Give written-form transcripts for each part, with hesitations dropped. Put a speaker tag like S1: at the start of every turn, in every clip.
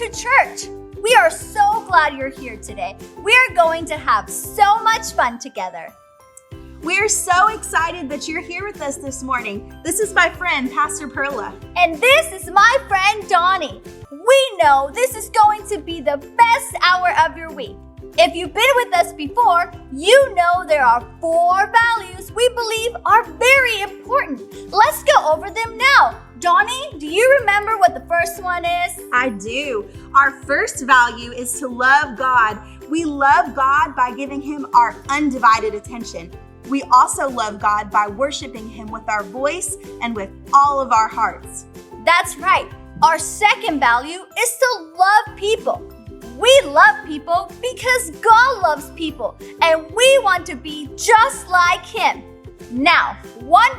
S1: to church. We are so glad you're here today. We are going to have so much fun together.
S2: We're so excited that you're here with us this morning. This is my friend, Pastor Perla.
S1: And this is my friend, Donnie. We know this is going to be the best hour of your week. If you've been with us before, you know there are 4 values we believe are very important. Let's go over them now. Donnie, do you remember what the first one is?
S2: I do. Our first value is to love God. We love God by giving Him our undivided attention. We also love God by worshiping Him with our voice and with all of our hearts.
S1: That's right. Our second value is to love people. We love people because God loves people, and we want to be just like Him. Now,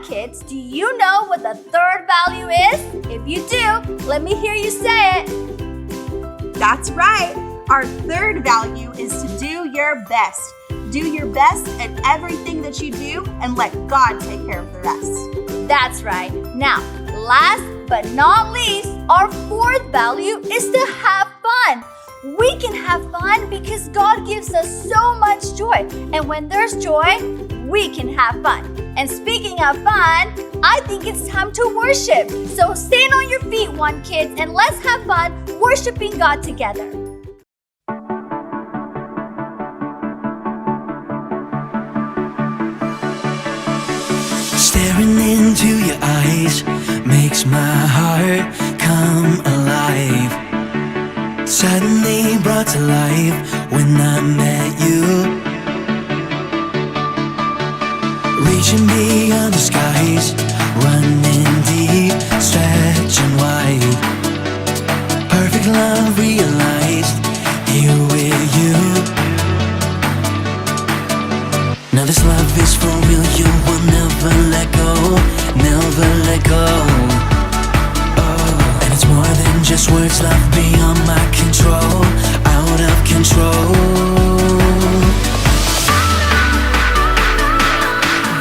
S1: kids, do you know what the third value is? If you do, let me hear you say it.
S2: That's right. Our third value is to do your best. Do your best at everything that you do and let God take care of the rest.
S1: That's right. Now, last but not least, our fourth value is to have fun. We can have fun because God gives us so much joy. And when there's joy, we can have fun. And speaking of fun, I think it's time to worship. So stand on your feet, kids, and let's have fun worshiping God together.
S3: Staring into your eyes makes my heart come alive. Suddenly brought to life when I met you. Reaching beyond the skies, running deep, stretching wide. Perfect love realized, here with you. Now this love is for real, you will never let go, never let go. Oh, and it's more than just words, love beyond my control, out of control.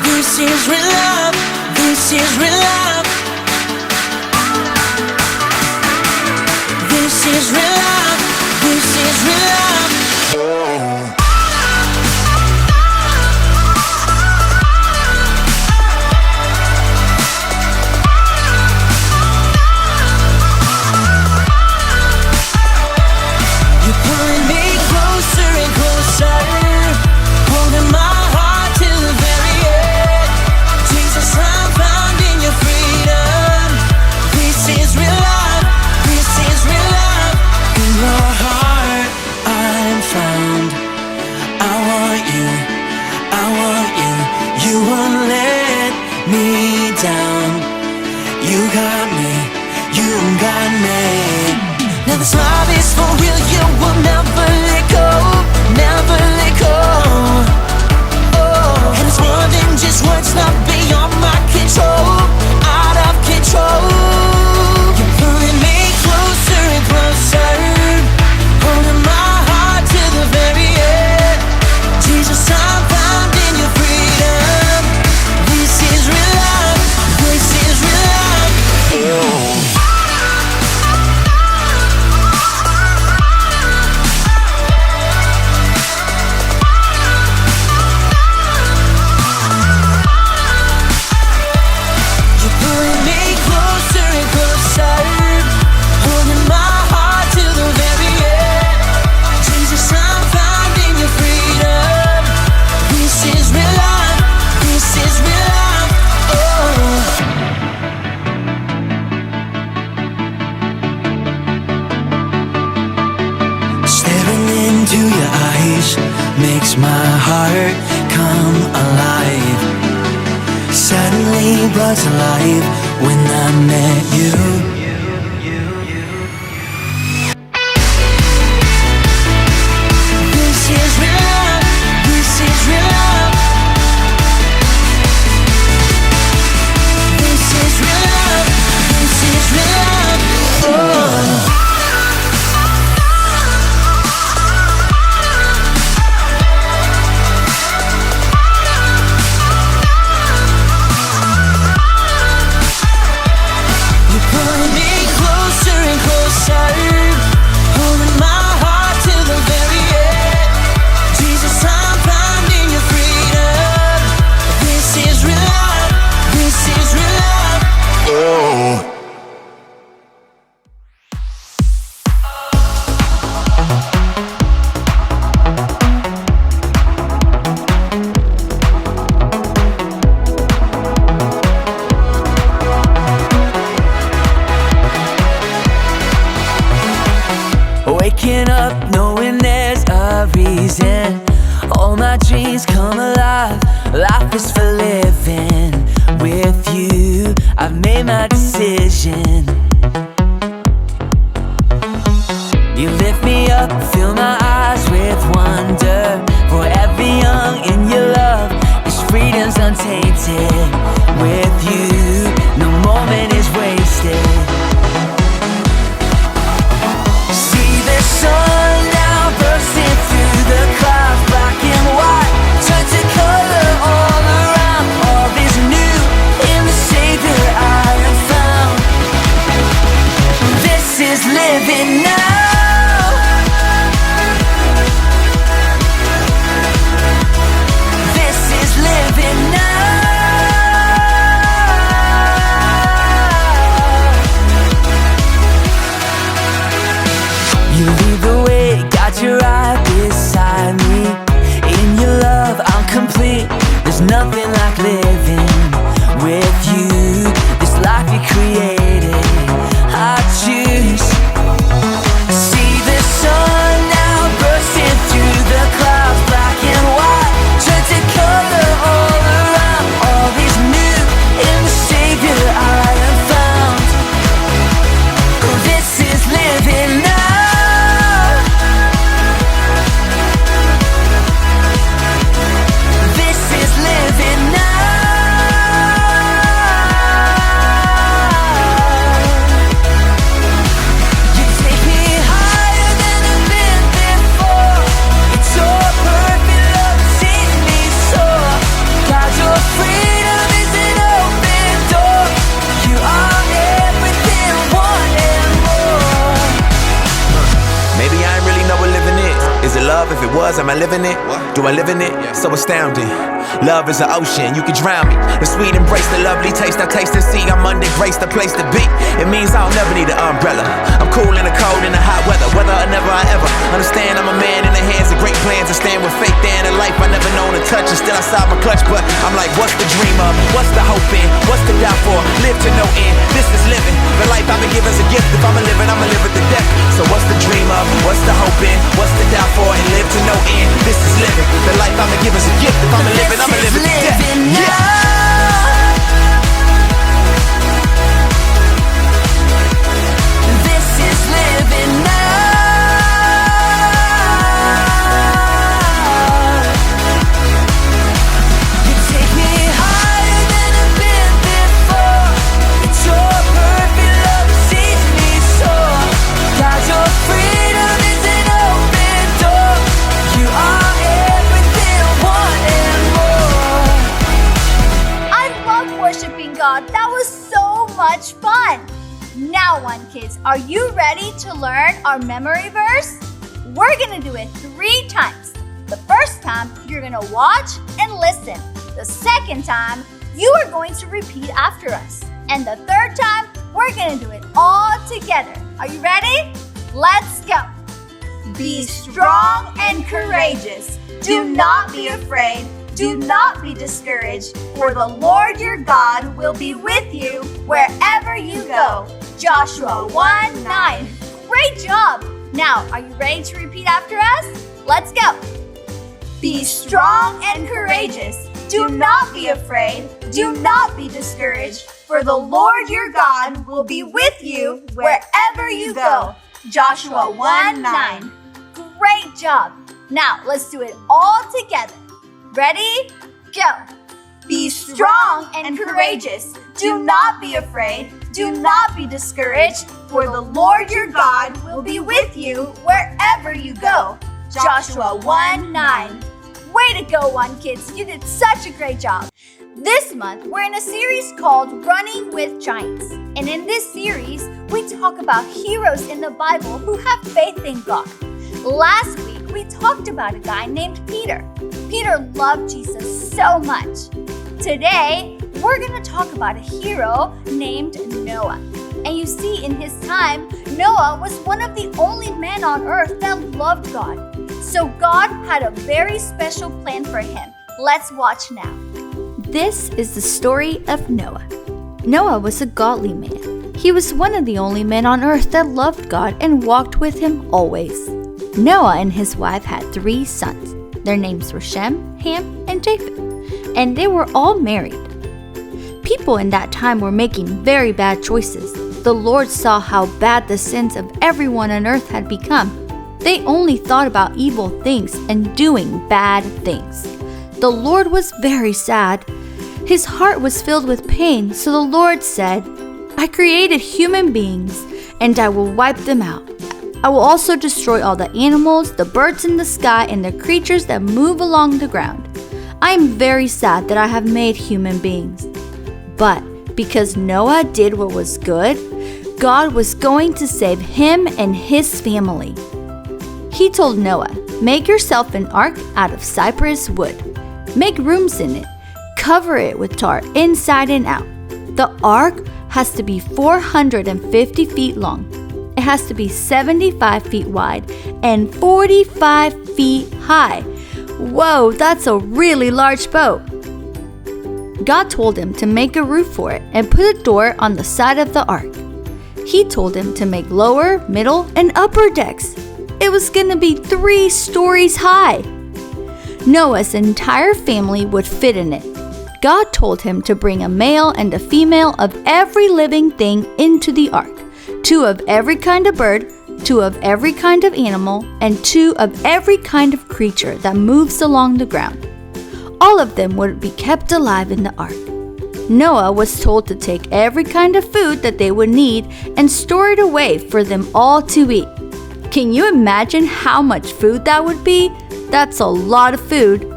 S3: This is real love, this is real love. This is real love, this is real love. Oh. Now this love is for real, you will never let go, never let go. Oh, and it's more than just words, love beyond my control, out of control. You're pulling me closer and closer, holding my heart to the very end. Jesus, I'm found in your freedom. This is real love, this is real love. Oh. Makes my heart come alive. Suddenly brought to life when I met you. This is real love, this is real love. This is real love, this is real love. Oh. Pulling waking up knowing there's a reason. All my dreams come alive, life is for living. With you, I've made my decision. You lift me up, fill my eyes with wonder. Forever young in your love, this freedom's untainted. With you, no moment is wasted. See the sun now bursting through the clouds. Black and white turn to color all around. All is new in the Savior I have found. This is living now. You lead the way, got you right beside me. In your love, I'm complete. There's nothing like living with you. This life you created, I choose. See the sun now bursting through the clouds. Black and white turn to color all around. All is new in the Savior I have found. This is living now.
S4: Is it love? If it was, am I living it? Do I live in it? So astounding. Love is an ocean, you can drown me. The sweet embrace, the lovely taste I taste and see. I'm under grace, the place to be. It means I'll never need an umbrella. I'm cool in the cold, in the hot weather. Whether or never I ever understand, I'm a man in the hands of great plans. I stand with faith there in a life I never known to touch. And still outside my clutch, but I'm like, what's the dream of? What's the hope in? What's the doubt for? Live to no end. This is living. The life I've been given is a gift. If I'ma live it, I'ma live it to death. So what's the dream of? What's the hope in? What's the doubt for? And live to no end. This is living. The life I've been given is a gift. If I'ma live it, I'ma live it to death.
S3: This is living now. You take me higher than I've been before. It's your perfect love that sees me soar. God, your freedom is an open door. You are everything I want and more.
S1: I love worshiping God. That was so much fun. Now, kids, are you ready to learn our memory verse? We're gonna do it 3 times. The first time, you're gonna watch and listen. The second time, you are going to repeat after us. And the third time, we're gonna do it all together. Are you ready? Let's go.
S2: Be strong and courageous. Do not be afraid. Do not be discouraged. For the Lord your God will be with you wherever you go. Joshua 1:9.
S1: Great job. Now, are you ready to repeat after us? Let's go.
S2: Be strong and courageous. Do not be afraid. Do not be discouraged. For the Lord your God will be with you wherever you go. Joshua 1:9.
S1: Great job. Now, let's do it all together. Ready? Go.
S2: Be strong and courageous. Do not be afraid. Do not be discouraged. For the Lord your God will be with you wherever you go. Joshua 1:9.
S1: Way to go, kids. You did such a great job. This month, we're in a series called Running with Giants. And in this series, we talk about heroes in the Bible who have faith in God. Last week, we talked about a guy named Peter. Peter loved Jesus so much. Today, we're going to talk about a hero named Noah. And you see, in his time, Noah was one of the only men on earth that loved God. So God had a very special plan for him. Let's watch now. This is the story of Noah. Noah was a godly man. He was one of the only men on earth that loved God and walked with Him always. Noah and his wife had 3 sons. Their names were Shem, Ham, and Japheth, and they were all married. People in that time were making very bad choices. The Lord saw how bad the sins of everyone on earth had become. They only thought about evil things and doing bad things. The Lord was very sad. His heart was filled with pain, so the Lord said, I created human beings, and I will wipe them out. I will also destroy all the animals, the birds in the sky, and the creatures that move along the ground. I am very sad that I have made human beings. But because Noah did what was good, God was going to save him and his family. He told Noah, make yourself an ark out of cypress wood. Make rooms in it. Cover it with tar inside and out. The ark has to be 450 feet long. It has to be 75 feet wide and 45 feet high. Whoa, that's a really large boat. God told him to make a roof for it and put a door on the side of the ark. He told him to make lower, middle, and upper decks. It was going to be 3 stories high. Noah's entire family would fit in it. God told him to bring a male and a female of every living thing into the ark, 2 of every kind of bird, 2 of every kind of animal, and 2 of every kind of creature that moves along the ground. All of them would be kept alive in the ark. Noah was told to take every kind of food that they would need and store it away for them all to eat. Can you imagine how much food that would be? That's a lot of food.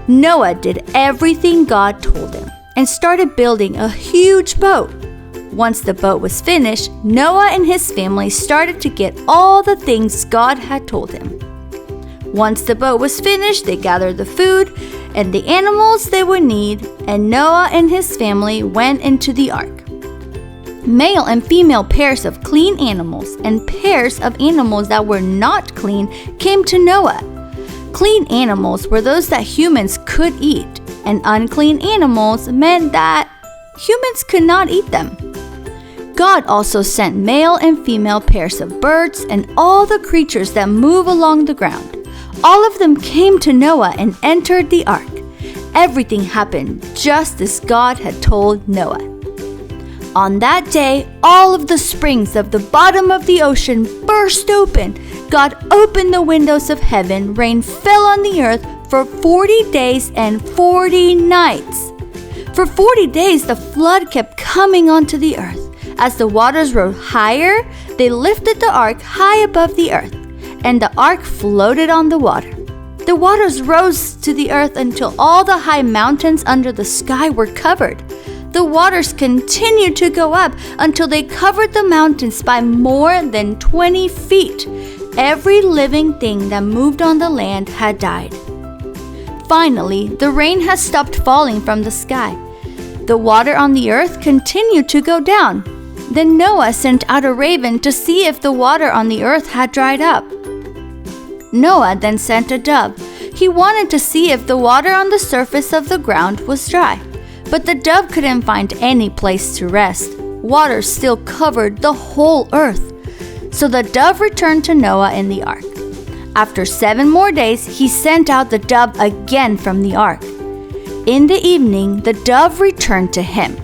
S1: Noah did everything God told him and started building a huge boat. Once the boat was finished, Noah and his family started to get all the things God had told him. Once the boat was finished, they gathered the food and the animals they would need, and Noah and his family went into the ark. Male and female pairs of clean animals and pairs of animals that were not clean came to Noah. Clean animals were those that humans could eat, and unclean animals meant that humans could not eat them. God also sent male and female pairs of birds and all the creatures that move along the ground. All of them came to Noah and entered the ark. Everything happened just as God had told Noah. On that day, all of the springs of the bottom of the ocean burst open. God opened the windows of heaven. Rain fell on the earth for 40 days and 40 nights. For 40 days, the flood kept coming onto the earth. As the waters rose higher, they lifted the ark high above the earth, and the ark floated on the water. The waters rose to the earth until all the high mountains under the sky were covered. The waters continued to go up until they covered the mountains by more than 20 feet. Every living thing that moved on the land had died. Finally, the rain has stopped falling from the sky. The water on the earth continued to go down. Then Noah sent out a raven to see if the water on the earth had dried up. Noah then sent a dove. He wanted to see if the water on the surface of the ground was dry. But the dove couldn't find any place to rest. Water still covered the whole earth. So the dove returned to Noah in the ark. After 7 more days, he sent out the dove again from the ark. In the evening, the dove returned to him.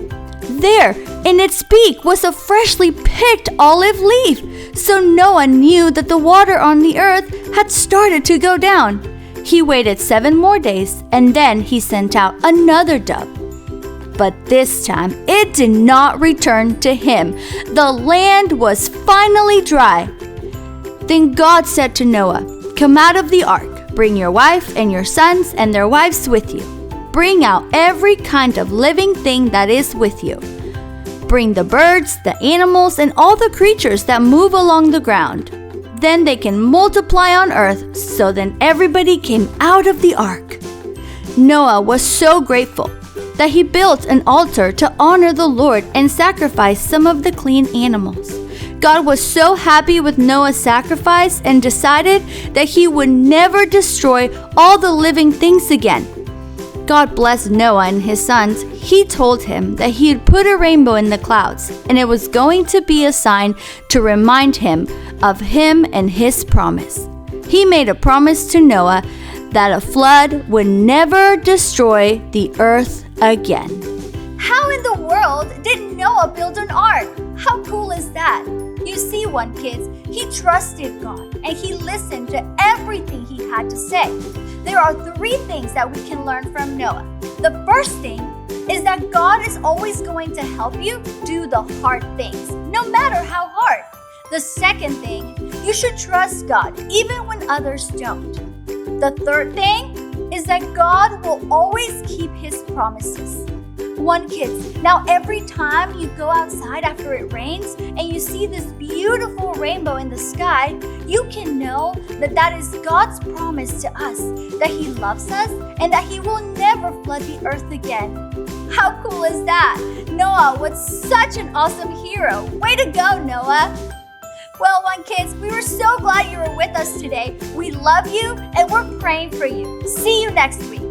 S1: There, in its beak, was a freshly picked olive leaf. So Noah knew that the water on the earth had started to go down. He waited 7 more days, and then he sent out another dove. But this time, it did not return to him. The land was finally dry. Then God said to Noah, "Come out of the ark. Bring your wife and your sons and their wives with you. Bring out every kind of living thing that is with you. Bring the birds, the animals, and all the creatures that move along the ground. Then they can multiply on earth." So then everybody came out of the ark. Noah was so grateful that he built an altar to honor the Lord and sacrificed some of the clean animals. God was so happy with Noah's sacrifice and decided that he would never destroy all the living things again. God blessed Noah and his sons, he told him that he had put a rainbow in the clouds, and it was going to be a sign to remind him of him and his promise. He made a promise to Noah that a flood would never destroy the earth again.
S2: How in the world did Noah build an ark? How cool is that? You see, kids, he trusted God and he listened to everything he had to say. There are 3 things that we can learn from Noah. The first thing is that God is always going to help you do the hard things, no matter how hard. The second thing, you should trust God even when others don't. The third thing is that God will always keep his promises. Kids, now every time you go outside after it rains and you see this beautiful rainbow in the sky, you can know that that is God's promise to us, that he loves us and that he will never flood the earth again. How cool is that? Noah was such an awesome hero. Way to go, Noah! Well, kids, we were so glad you were with us today. We love you and we're praying for you. See you next week.